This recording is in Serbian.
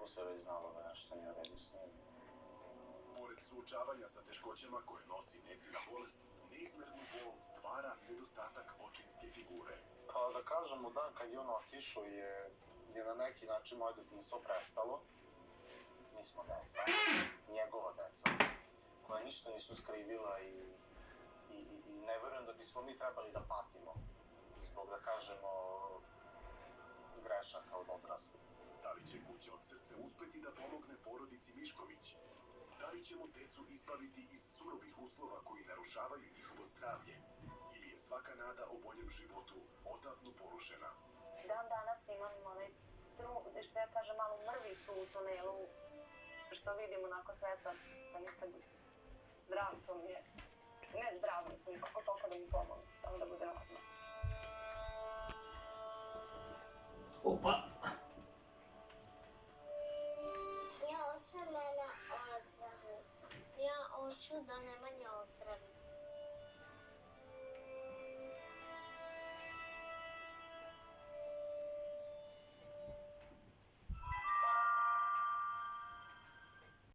po se već znalo da nešto nije u redu s njim. Pored suočavanja sa teškoćama koje nosi Necina bolest, neizmernu bol stvara nedostatak očinske figure. Pa da kažem, u dan kad je ono otišao je na neki način moje detinjstvo prestalo. Mi smo deca, njegova deca, koja ništa nisu skrivila i ne verujem da bismo mi trebali da patimo zbog, da kažemo, grešaka od odraslih. Da li će Kuća od srce uspeti da pomogne porodici Mišković? Da li ćemo decu izbaviti iz surovih uslova koji narušavaju njihovo zdravlje? Ili je svaka nada o boljem životu odavno porušena? Dan danas imam onaj što ja kažem, malu mrvicu u tunelu, što vidim onako sveta, pa nisam zdrav, to mi je, ne zdrav, mislim, kako toliko da mi pomogu, samo da bude normalno. Opa! Ja hoću mene ozdravi. Ja hoću da Nemanja ozdravi.